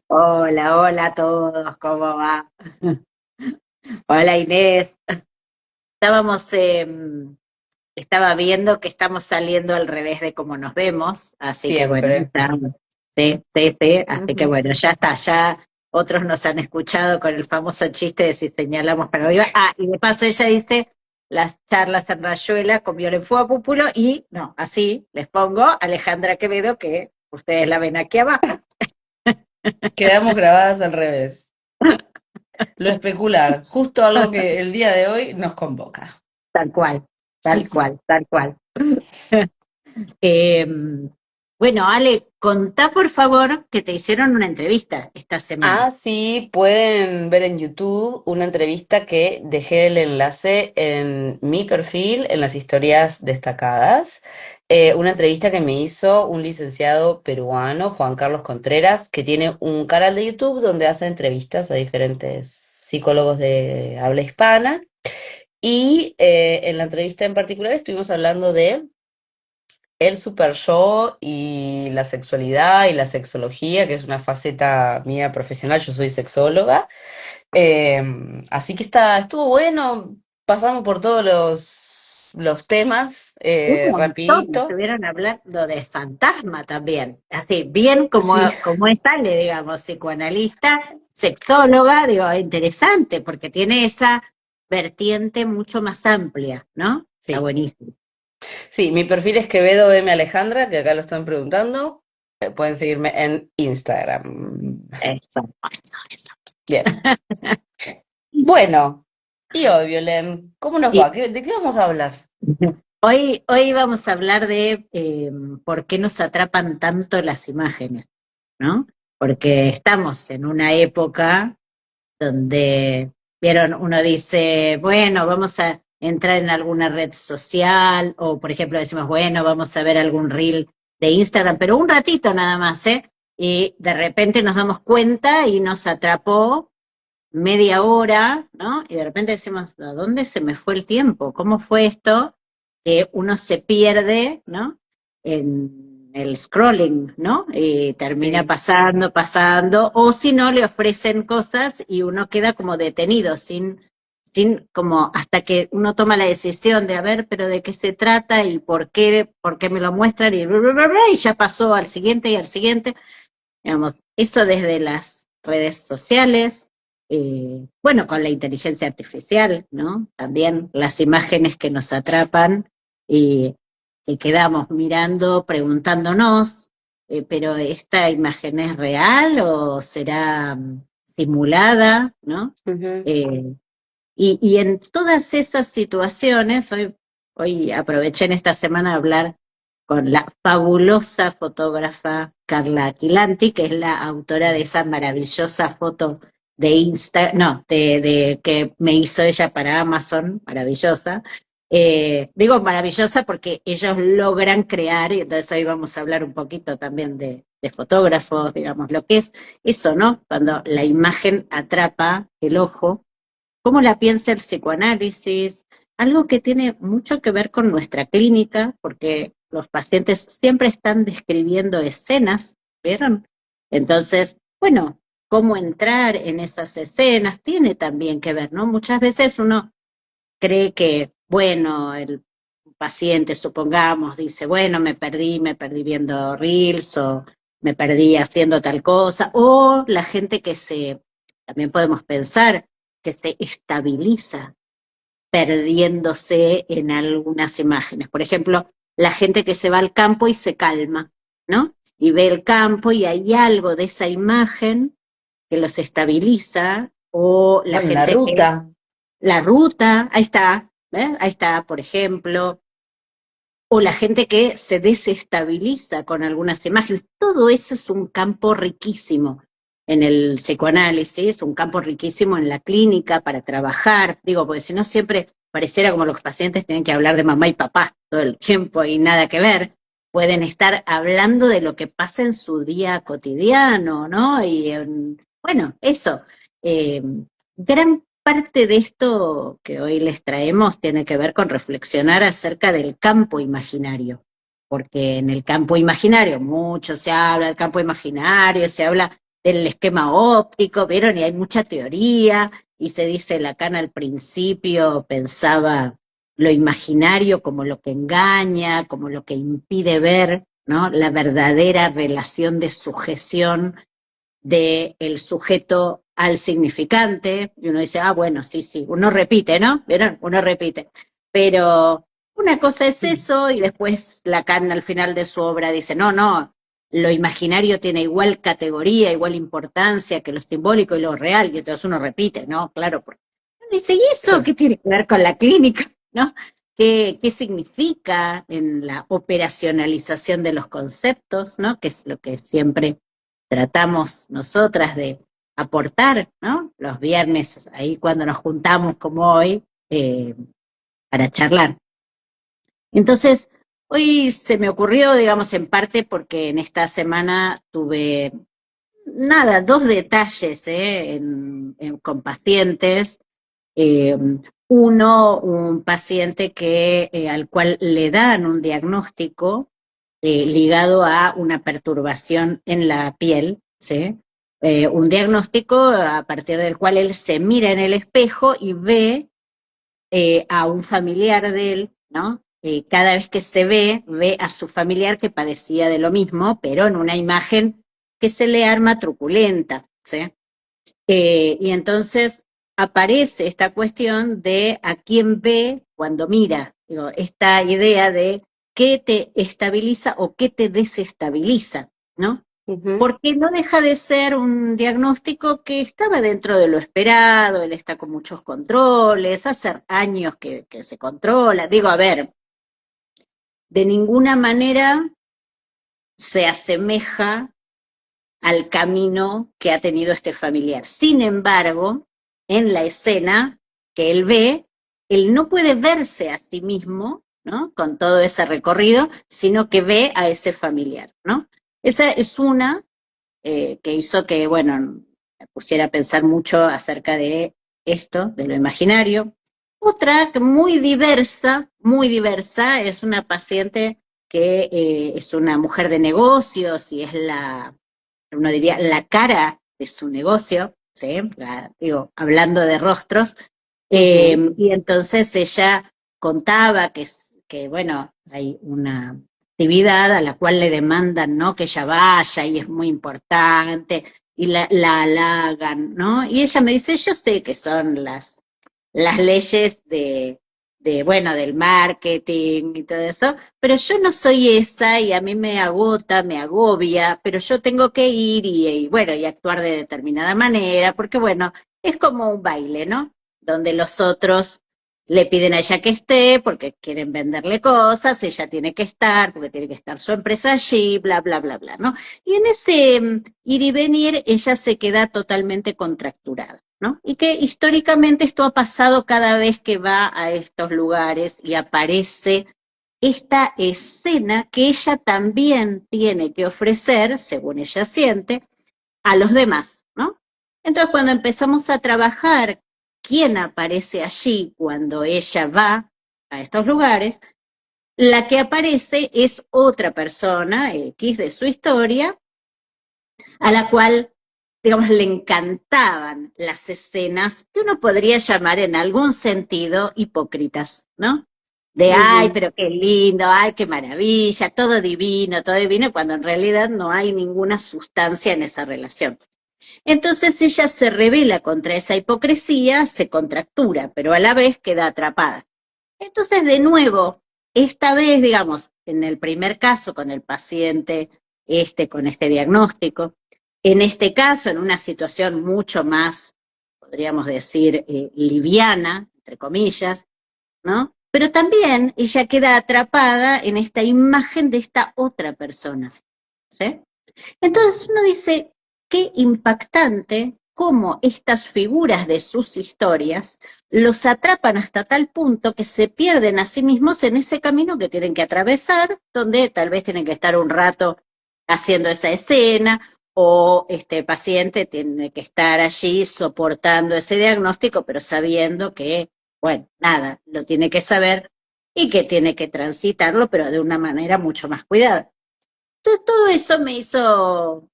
Hola, hola a todos, ¿cómo va? Hola Inés. Estábamos, estaba viendo que estamos saliendo al revés de cómo nos vemos, así que bueno, Siempre. sí, sí, sí, así que Ujú. bueno, ya está, ya otros nos han escuchado con el famoso chiste de si señalamos para arriba. Ah, y de paso ella dice las charlas en Rayuela con Violen Púpulo y no, así les pongo Alejandra Quevedo, que ustedes la ven aquí abajo, Quedamos grabadas al revés. Lo especular, justo algo que el día de hoy nos convoca. tal cual, tal cual, tal cual. Eh, bueno, Ale, contá por favor que te hicieron una entrevista esta semana. Ah, sí, pueden ver en YouTube una entrevista que dejé el enlace en mi perfil, en las historias destacadas. Una entrevista que me hizo un licenciado peruano, Juan Carlos Contreras, que tiene un canal de YouTube donde hace entrevistas a diferentes psicólogos de habla hispana. Y en la entrevista en particular estuvimos hablando de el super yo y la sexualidad y la sexología, que es una faceta mía profesional. Yo soy sexóloga. Eh, Así que estuvo bueno. Pasamos por todos los temas Un montón, rapidito. estuvieron hablando de fantasma también, así, bien Sí, como es Ale, digamos, psicoanalista, sexóloga, digo, interesante, porque tiene esa vertiente mucho más amplia, ¿no? Está sí, buenísimo. sí. Mi perfil es Quevedo M. Alejandra, que acá lo están preguntando. Pueden seguirme en Instagram. Eso. Bien. Bueno, y hoy, Violen, ¿cómo nos Y va? ¿De qué vamos a hablar? hoy vamos a hablar de por qué nos atrapan tanto las imágenes, ¿no? Porque estamos en una época donde, vieron, uno dice, bueno, vamos a entrar en alguna red social, o por ejemplo decimos, bueno, vamos a ver algún reel de Instagram, pero un ratito nada más, ¿eh? Y de repente nos damos cuenta y nos atrapó media hora, ¿no? Y de repente decimos, ¿a dónde se me fue el tiempo? ¿Cómo fue esto? Que uno se pierde, ¿no? En el scrolling, ¿no? Y termina Sí. pasando, o si no, le ofrecen cosas y uno queda como detenido, sin como hasta que uno toma la decisión de a ver, pero de qué se trata y por qué me lo muestran y, bla, bla, bla, bla, y ya pasó al siguiente y al siguiente. Digamos, eso desde las redes sociales, bueno, con la inteligencia artificial, ¿no? También las imágenes que nos atrapan y, y quedamos mirando, preguntándonos, pero ¿esta imagen es real o será simulada, ¿no? Ujú. Eh, y en todas esas situaciones, hoy aproveché en esta semana a hablar con la fabulosa fotógrafa Carla Aquilanti, que es la autora de esa maravillosa foto de Insta, no, de que me hizo ella para Amazon, maravillosa. Digo maravillosa porque ellos logran crear, y entonces hoy vamos a hablar un poquito también de fotógrafos, digamos, lo que es eso, ¿no? Cuando la imagen atrapa el ojo, cómo la piensa el psicoanálisis, algo que tiene mucho que ver con nuestra clínica, porque los pacientes siempre están describiendo escenas, ¿vieron? Entonces, bueno, cómo entrar en esas escenas tiene también que ver, ¿no? Muchas veces uno cree que, bueno, el paciente, supongamos, dice, bueno, me perdí viendo reels o me perdí haciendo tal cosa, o la gente también podemos pensar, que se estabiliza perdiéndose en algunas imágenes. Por ejemplo, la gente que se va al campo y se calma, ¿no? Y ve el campo y hay algo de esa imagen que los estabiliza, o la Bueno, la gente que ruta. la ruta, ahí está, ¿ves? Ahí está, por ejemplo, o la gente que se desestabiliza con algunas imágenes. Todo eso es un campo riquísimo en el psicoanálisis, un campo riquísimo en la clínica para trabajar. Digo, porque si no siempre pareciera como los pacientes tienen que hablar de mamá y papá todo el tiempo y nada que ver. Pueden estar hablando de lo que pasa en su día cotidiano, ¿no? Bueno, eso. Eh, Gran parte de esto que hoy les traemos tiene que ver con reflexionar acerca del campo imaginario, porque en el campo imaginario mucho se habla del campo imaginario, se habla del esquema óptico, ¿vieron? Y hay mucha teoría, y se dice, Lacan al principio pensaba lo imaginario como lo que engaña, como lo que impide ver, ¿no? La verdadera relación de sujeción del sujeto al significante, y uno dice, ah, bueno, sí, sí, uno repite, ¿no? ¿Vieron? Uno repite. Pero una cosa es eso, y después Lacan al final de su obra dice, no, no, lo imaginario tiene igual categoría, igual importancia que lo simbólico y lo real, y entonces uno repite, ¿no? Claro, porque uno dice, ¿y eso Claro. qué tiene que ver con la clínica? ¿No? ¿Qué significa en la operacionalización de los conceptos, ¿no? Que es lo que siempre tratamos nosotras de aportar, ¿no? Los viernes, ahí cuando nos juntamos como hoy, para charlar. Entonces, hoy se me ocurrió, digamos, en parte porque en esta semana tuve, nada, dos detalles, con pacientes. Eh, Uno, un paciente al cual le dan un diagnóstico ligado a una perturbación en la piel, ¿sí? Un diagnóstico a partir del cual él se mira en el espejo y ve a un familiar de él, ¿no? Cada vez que se ve a su familiar que padecía de lo mismo, pero en una imagen que se le arma truculenta, ¿sí? Y entonces aparece esta cuestión de a quién ve cuando mira, digo, esta idea de qué te estabiliza o qué te desestabiliza, ¿no? Ujú. Porque no deja de ser un diagnóstico que estaba dentro de lo esperado, él está con muchos controles, hace años que se controla. Digo, a ver, de ninguna manera se asemeja al camino que ha tenido este familiar. Sin embargo, en la escena que él ve, él no puede verse a sí mismo, ¿no? Con todo ese recorrido, sino que ve a ese familiar, ¿no? Esa es una que hizo que, bueno, me pusiera a pensar mucho acerca de esto, de lo imaginario. Otra que muy diversa, es una paciente que es una mujer de negocios y es uno diría, la cara de su negocio, ¿sí? Digo, hablando de rostros, Ujú. y entonces ella contaba que, bueno, hay una actividad a la cual le demandan, ¿no? Que ella vaya y es muy importante y la halagan, ¿no? Y ella me dice, yo sé que son las leyes bueno, del marketing y todo eso, pero yo no soy esa y a mí me agota, me agobia, pero yo tengo que ir bueno, y actuar de determinada manera, porque bueno, es como un baile, ¿no? Donde los otros le piden a ella que esté porque quieren venderle cosas, ella tiene que estar porque tiene que estar su empresa allí, bla, bla, bla, bla, ¿no? Y en ese ir y venir, ella se queda totalmente contracturada, ¿no? Y que históricamente esto ha pasado cada vez que va a estos lugares y aparece esta escena que ella también tiene que ofrecer, según ella siente, a los demás, ¿no? Entonces, cuando empezamos a trabajar quién aparece allí cuando ella va a estos lugares, la que aparece es otra persona, X de su historia, a la cual, digamos, le encantaban las escenas que uno podría llamar en algún sentido hipócritas, ¿no? De, ay, Ujú. pero qué lindo, ay, qué maravilla, todo divino, cuando en realidad no hay ninguna sustancia en esa relación. Entonces ella se revela contra esa hipocresía, se contractura, pero a la vez queda atrapada. Entonces, de nuevo, esta vez, digamos, en el primer caso con el paciente, con este diagnóstico, en este caso, en una situación mucho más, podríamos decir, liviana, entre comillas, ¿no? Pero también ella queda atrapada en esta imagen de esta otra persona, ¿sí? Entonces uno dice, qué impactante cómo estas figuras de sus historias los atrapan hasta tal punto que se pierden a sí mismos en ese camino que tienen que atravesar, donde tal vez tienen que estar un rato haciendo esa escena o este paciente tiene que estar allí soportando ese diagnóstico, pero sabiendo que, bueno, nada, lo tiene que saber y que tiene que transitarlo, pero de una manera mucho más cuidada. Todo eso me hizo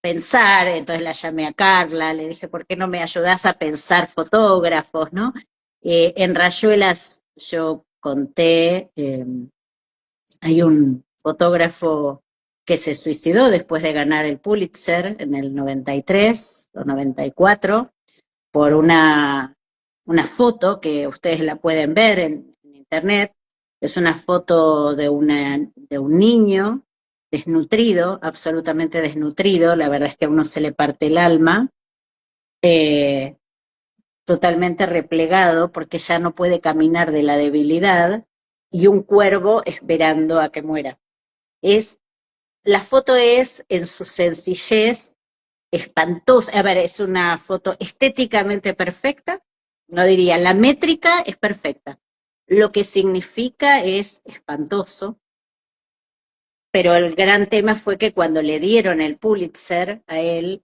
pensar, entonces la llamé a Carla, le dije, ¿por qué no me ayudás a pensar fotógrafos, ¿no? En Rayuelas yo conté, hay un fotógrafo que se suicidó después de ganar el Pulitzer en el 93 o 94 por una foto que ustedes la pueden ver en internet. Es una foto de un niño desnutrido, absolutamente desnutrido, la verdad es que a uno se le parte el alma, eh, totalmente replegado porque ya no puede caminar de la debilidad y un cuervo esperando a que muera. Es, la foto es en su sencillez espantosa, a ver, es una foto estéticamente perfecta, no diría, la métrica es perfecta, lo que significa es espantoso, pero el gran tema fue que cuando le dieron el Pulitzer a él,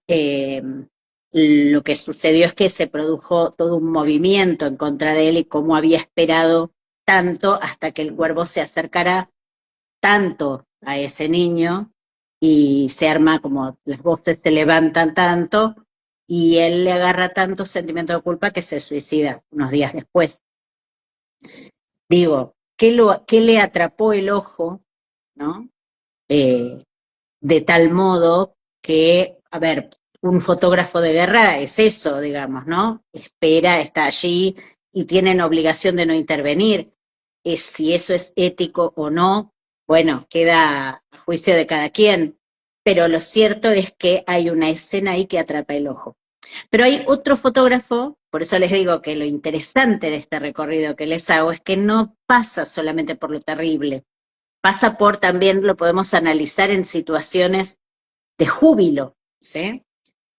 lo que sucedió es que se produjo todo un movimiento en contra de él y cómo había esperado tanto hasta que el cuervo se acercara tanto a ese niño y se arma como las voces se levantan tanto y él le agarra tanto sentimiento de culpa que se suicida unos días después. Digo, ¿qué le atrapó el ojo, ¿no? Eh, de tal modo que, a ver, un fotógrafo de guerra es eso, digamos, ¿no? Espera, está allí y tienen obligación de no intervenir. Si eso es ético o no, bueno, queda a juicio de cada quien, pero lo cierto es que hay una escena ahí que atrapa el ojo. Pero hay otro fotógrafo, por eso les digo que lo interesante de este recorrido que les hago es que no pasa solamente por lo terrible, pasa por también lo podemos analizar en situaciones de júbilo, ¿sí?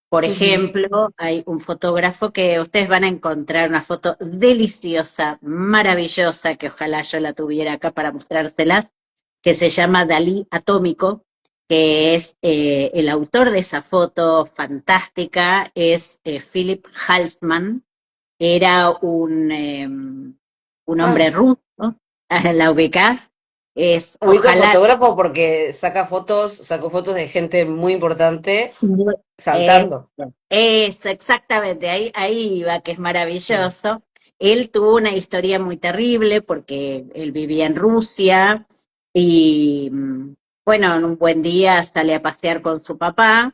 Por Ujú. ejemplo, hay un fotógrafo que ustedes van a encontrar una foto deliciosa, maravillosa, que ojalá yo la tuviera acá para mostrárselas, que se llama Dalí Atómico, que es el autor de esa foto fantástica, es Philip Halsman, era un hombre Ah, ruso, ¿la ubicás? Es, ubico el ojalá, fotógrafo porque sacó fotos de gente muy importante eh, saltando. es exactamente, ahí iba, que es Mm. maravilloso. Él tuvo una historia muy terrible porque él vivía en Rusia y, bueno, en un buen día sale a pasear con su papá,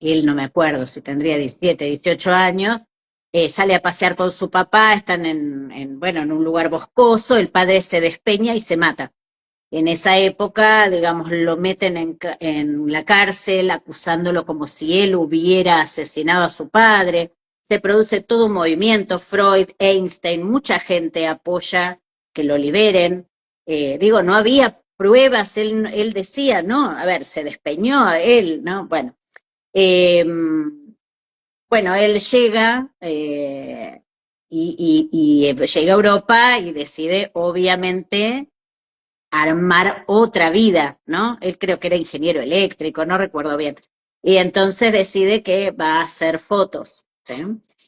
él no me acuerdo si tendría 17, 18 años, sale a pasear con su papá, están bueno, en un lugar boscoso, el padre se despeña y se mata. En esa época, digamos, lo meten en la cárcel acusándolo como si él hubiera asesinado a su padre. Se produce todo un movimiento, Freud, Einstein, mucha gente apoya que lo liberen. Digo, no había pruebas, él decía, no, a ver, se despeñó él, ¿no? Bueno, eh, bueno, él llega llega a Europa y decide, obviamente, armar otra vida, ¿no? Él creo que era ingeniero eléctrico, no recuerdo bien. Y entonces decide que va a hacer fotos, ¿sí?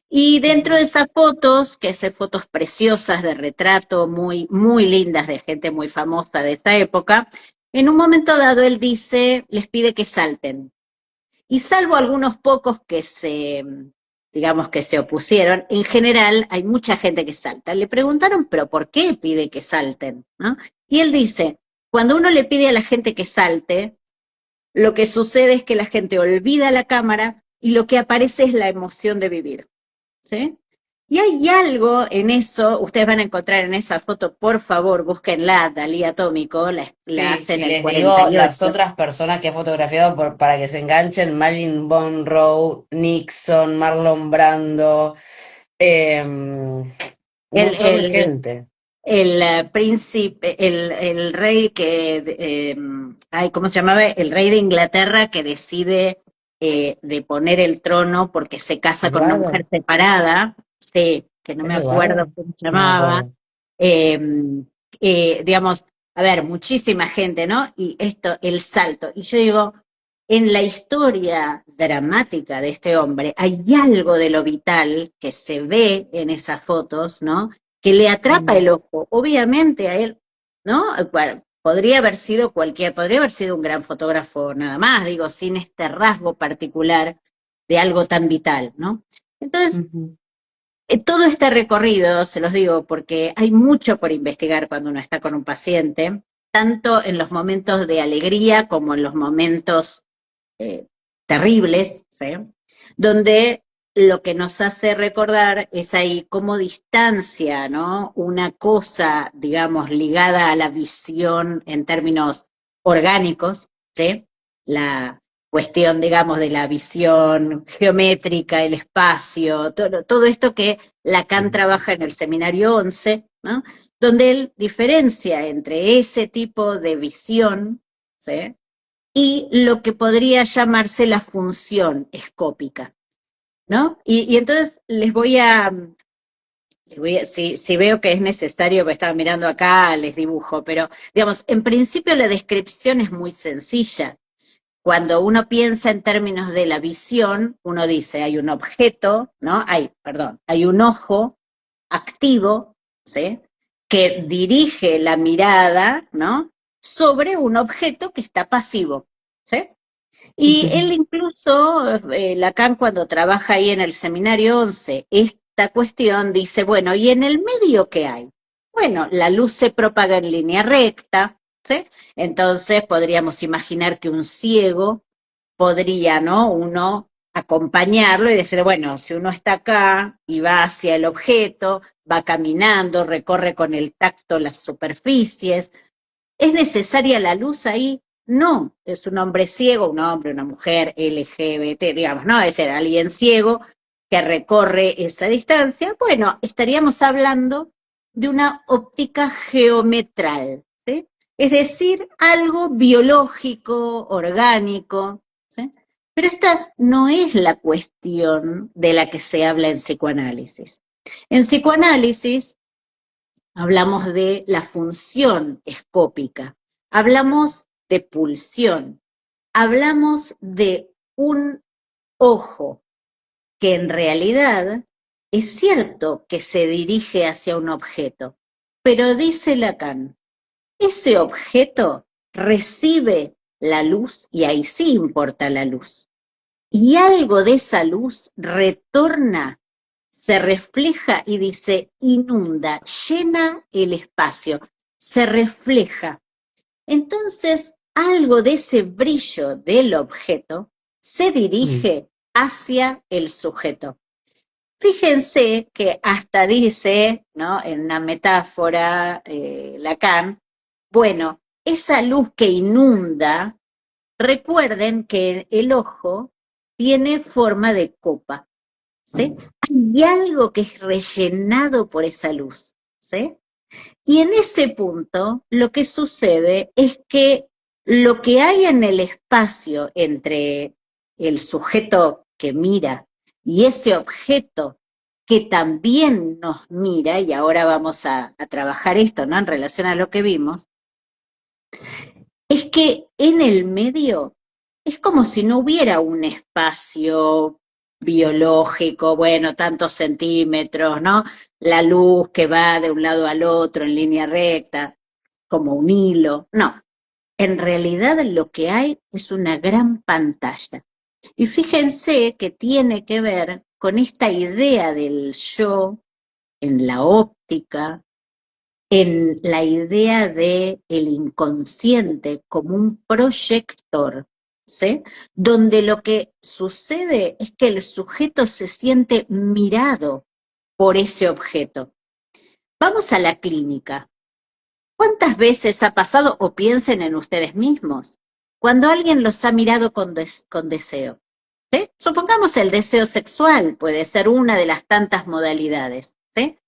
Y dentro de Ujú. esas fotos, que son fotos preciosas de retrato, muy, muy lindas de gente muy famosa de esa época, en un momento dado él dice, les pide que salten. Y salvo algunos pocos digamos, que se opusieron, en general hay mucha gente que salta. Le preguntaron, pero ¿por qué pide que salten? ¿No? Y él dice, cuando uno le pide a la gente que salte, lo que sucede es que la gente olvida la cámara y lo que aparece es la emoción de vivir. ¿Sí? Y hay algo en eso, ustedes van a encontrar en esa foto, por favor, búsquenla, Dalí Atómico, la Sí, hace en y el les digo las 48. otras personas que he fotografiado para que se enganchen: Marilyn Monroe, Nixon, Marlon Brando, un El, montón de el, gente. el príncipe, el rey que, ay, ¿cómo se llamaba? El rey de Inglaterra que decide de poner el trono porque se casa con una ¿Eduardo? mujer separada, sí, que no ¿Es me acuerdo Eduardo? cómo se No me llamaba, acuerdo. eh, digamos, a ver, muchísima gente, ¿no? Y esto, el salto. Y yo digo, en la historia dramática de este hombre hay algo de lo vital que se ve en esas fotos, ¿no? Que le atrapa Mm. el ojo, obviamente a él, ¿no? podría haber sido podría haber sido un gran fotógrafo nada más, digo, sin este rasgo particular de algo tan vital, ¿no? Entonces, Ujú. todo este recorrido, se los digo, porque hay mucho por investigar cuando uno está con un paciente, tanto en los momentos de alegría como en los momentos eh, terribles, ¿sí? Donde lo que nos hace recordar es ahí cómo distancia, ¿no? Una cosa, digamos, ligada a la visión en términos orgánicos, ¿sí? La cuestión, digamos, de la visión geométrica, el espacio, todo esto que Lacan trabaja en el seminario 11, ¿no? Donde él diferencia entre ese tipo de visión, ¿sí? Y lo que podría llamarse la función escópica, ¿no? Y entonces si veo que es necesario, porque estaba mirando acá, les dibujo, pero digamos, en principio la descripción es muy sencilla. Cuando uno piensa en términos de la visión, uno dice, hay un objeto, ¿no? Hay un ojo activo, ¿sí? Que dirige la mirada, ¿no? Sobre un objeto que está pasivo, ¿sí? Y él incluso, Lacan cuando trabaja ahí en el seminario 11, esta cuestión dice, bueno, ¿y en el medio qué hay? Bueno, la luz se propaga en línea recta, ¿sí? Entonces podríamos imaginar que un ciego podría, ¿no? Uno acompañarlo y decir, bueno, si uno está acá y va hacia el objeto, va caminando, recorre con el tacto las superficies, ¿es necesaria la luz ahí? No, es un hombre ciego, un hombre, una mujer, LGBT, digamos, ¿no? Es decir, alguien ciego que recorre esa distancia. Bueno, estaríamos hablando de una óptica geometral, ¿sí? Es decir, algo biológico, orgánico, ¿sí? Pero esta no es la cuestión de la que se habla en psicoanálisis. En psicoanálisis hablamos de la función escópica, hablamos de pulsión, hablamos de un ojo que en realidad es cierto que se dirige hacia un objeto, pero dice Lacan, ese objeto recibe la luz y ahí sí importa la luz. Y algo de esa luz retorna, se refleja y dice, inunda, llena el espacio, se refleja. Entonces, algo de ese brillo del objeto se Mm. dirige hacia el sujeto. Fíjense que hasta dice, ¿no? En una metáfora, Lacan, bueno, esa luz que inunda, recuerden que el ojo tiene forma de copa, ¿sí? Hay algo que es rellenado por esa luz, ¿sí? Y en ese punto lo que sucede es que lo que hay en el espacio entre el sujeto que mira y ese objeto que también nos mira, y ahora vamos a trabajar esto, ¿no? En relación a lo que vimos, es que en el medio es como si no hubiera un espacio biológico, bueno, tantos centímetros, ¿no? La luz que va de un lado al otro en línea recta, como un hilo. No, en realidad lo que hay es una gran pantalla. Y fíjense que tiene que ver con esta idea del yo en la óptica, en la idea de el inconsciente como un proyector, ¿sí? Donde lo que sucede es que el sujeto se siente mirado por ese objeto. Vamos a la clínica. ¿Cuántas veces ha pasado, o piensen en ustedes mismos, cuando alguien los ha mirado con deseo? ¿Sí? Supongamos el deseo sexual, puede ser una de las tantas modalidades, ¿sí?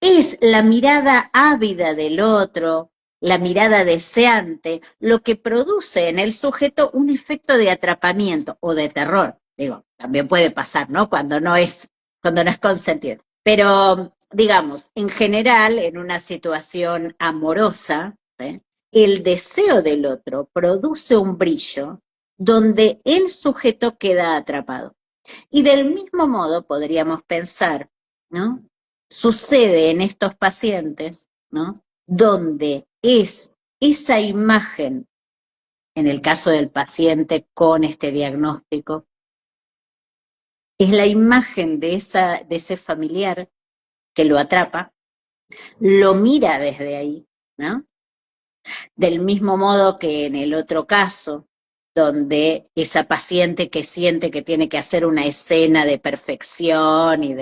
Es la mirada ávida del otro, la mirada deseante, lo que produce en el sujeto un efecto de atrapamiento o de terror. Digo, también puede pasar, ¿no? Cuando no es consentido. Pero, digamos, en general, en una situación amorosa, ¿sí? El deseo del otro produce un brillo donde el sujeto queda atrapado. Y del mismo modo podríamos pensar, ¿no? Sucede en estos pacientes, ¿no? Donde es esa imagen, en el caso del paciente con este diagnóstico, es la imagen de ese familiar que lo atrapa, lo mira desde ahí, ¿no? Del mismo modo que en el otro caso, donde esa paciente que siente que tiene que hacer una escena de perfección y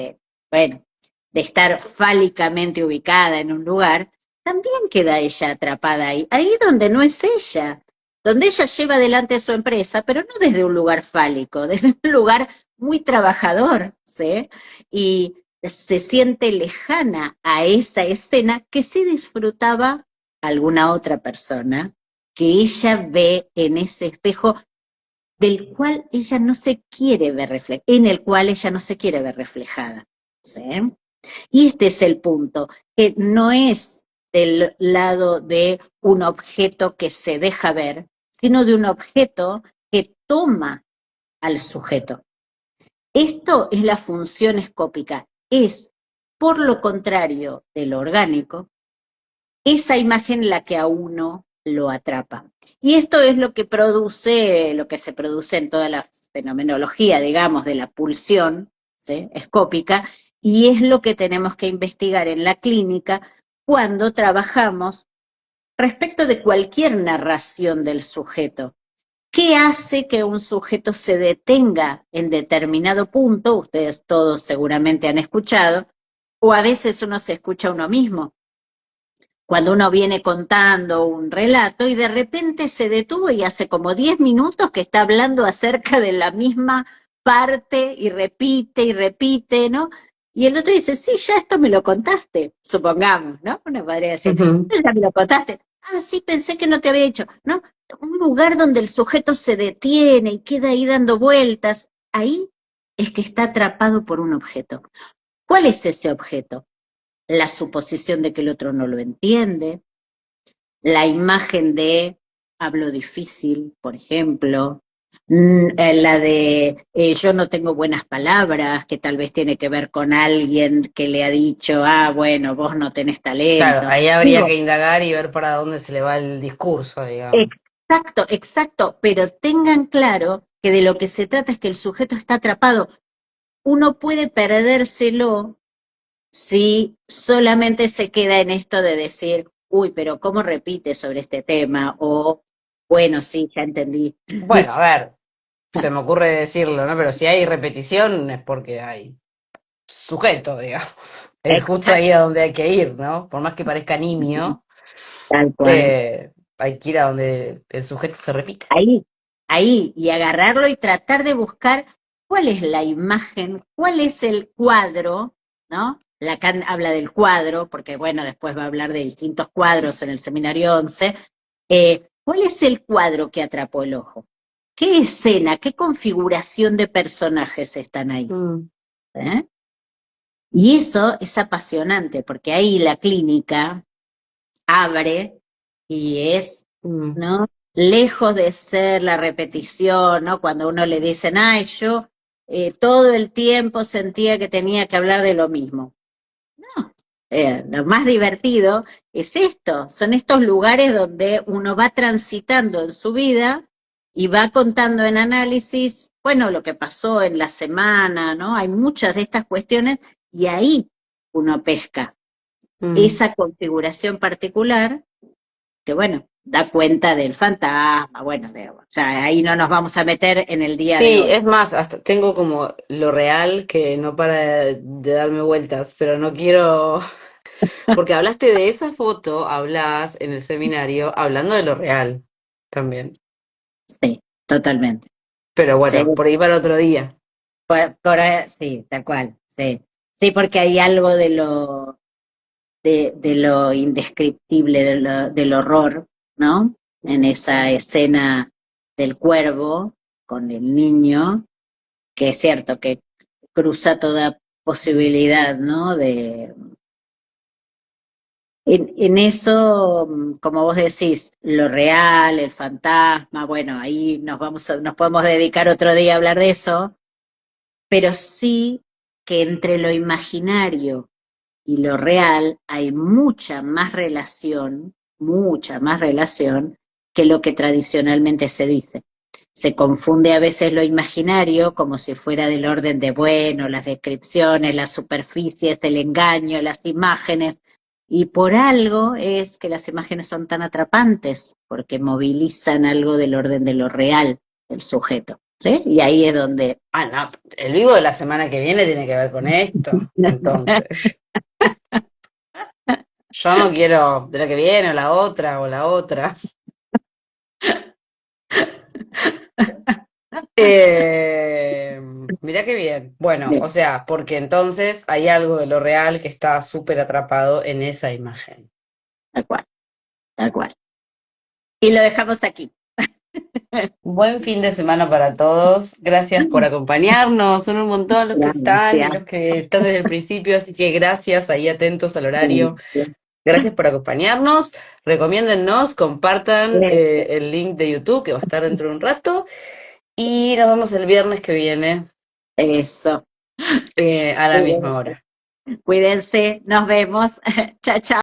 bueno, de estar fálicamente ubicada en un lugar, también queda ella atrapada ahí donde no es ella, donde ella lleva adelante su empresa, pero no desde un lugar fálico, desde un lugar muy trabajador, ¿sí? Y se siente lejana a esa escena que sí disfrutaba alguna otra persona que ella ve en ese espejo del cual ella no se quiere ver reflejada, en el cual ella no se quiere ver reflejada. ¿Sí? Y este es el punto, que no es del lado de un objeto que se deja ver, sino de un objeto que toma al sujeto. Esto es la función escópica, es, por lo contrario de lo orgánico, esa imagen la que a uno lo atrapa. Y esto es lo que produce, lo que se produce en toda la fenomenología, digamos, de la pulsión, ¿sí?, escópica, y es lo que tenemos que investigar en la clínica cuando trabajamos respecto de cualquier narración del sujeto. ¿Qué hace que un sujeto se detenga en determinado punto? Ustedes todos seguramente han escuchado, o a veces uno se escucha a uno mismo cuando uno viene contando un relato y de repente se detuvo y hace como 10 minutos que está hablando acerca de la misma parte y repite, ¿no? Y el otro dice, sí, ya esto me lo contaste, supongamos, ¿no? Uno podría decir, Ujú. ya me lo contaste. Ah, sí, pensé que no te había dicho, ¿no? Un lugar donde el sujeto se detiene y queda ahí dando vueltas, ahí es que está atrapado por un objeto. ¿Cuál es ese objeto? La suposición de que el otro no lo entiende, la imagen de hablo difícil, por ejemplo, la de yo no tengo buenas palabras, que tal vez tiene que ver con alguien que le ha dicho, ah, bueno, vos no tenés Claro, talento. ahí habría Digo, que indagar y ver para dónde se le va el discurso, digamos. exacto, exacto, pero tengan claro que de lo que se trata es que el sujeto está atrapado. Uno puede perdérselo si solamente se queda en esto de decir, uy, pero ¿cómo repite sobre este tema? O, bueno, sí, ya entendí. Bueno, a ver, se me ocurre decirlo, ¿no? Pero si hay repetición es porque hay sujeto, digamos. Es justo ahí Exacto, a donde hay que ir, ¿no? Por más que parezca nimio, tal cual. hay que ir a donde el sujeto se repite. Ahí, ahí, y agarrarlo y tratar de buscar cuál es la imagen, cuál es el cuadro, ¿no? Lacan habla del cuadro, porque bueno, después va a hablar de distintos cuadros en el seminario 11. ¿Cuál es el cuadro que atrapó el ojo? ¿Qué escena, qué configuración de personajes están ahí? Mm, ¿Eh? Y eso es apasionante, porque ahí la clínica abre y es, mm. ¿no? Lejos de ser la repetición, ¿no? Cuando uno le dicen, ay, yo todo el tiempo sentía que tenía que hablar de lo mismo. No, lo más divertido es esto, son estos lugares donde uno va transitando en su vida y va contando en análisis, bueno, lo que pasó en la semana, ¿no? Hay muchas de estas cuestiones y ahí uno pesca Mm. esa configuración particular que, bueno, da cuenta del fantasma, bueno, o sea, ahí no nos vamos a meter en el día de Sí, hoy. es más, hasta tengo como lo real que no para de darme vueltas, pero no quiero, porque hablaste de esa foto, hablas en el seminario hablando de lo real también. Sí, totalmente. Pero Sí, bueno, por ahí para otro día. sí, tal cual, sí. Sí, porque hay algo de lo indescriptible, del horror, ¿no? En esa escena del cuervo con el niño, que es cierto que cruza toda posibilidad, ¿no? En eso, como vos decís, lo real, el fantasma, bueno, ahí nos podemos dedicar otro día a hablar de eso, pero sí que entre lo imaginario y lo real hay mucha más relación, mucha más relación que lo que tradicionalmente se dice. Se confunde a veces lo imaginario como si fuera del orden de, bueno, las descripciones, las superficies, el engaño, las imágenes, y por algo es que las imágenes son tan atrapantes, porque movilizan algo del orden de lo real del sujeto, ¿sí? Y ahí es donde... Ah, no, el vivo de la semana que viene tiene que ver con esto. Entonces, yo no quiero de la que viene o la otra o la otra. Eh, Mirá qué bien. Bueno, o sea, porque entonces hay algo de lo real que está súper atrapado en esa imagen. Tal cual, tal cual. Y lo dejamos aquí. Buen fin de semana para todos. Gracias por acompañarnos. Son un montón los que están y Gracias. los que están desde el principio, así que gracias, ahí atentos al horario. Gracias por acompañarnos. Recomiéndennos, compartan el link de YouTube que va a estar dentro de un rato. Y nos vemos el viernes que viene Eso. a la misma hora. Cuídense, nos vemos. Chao, chao.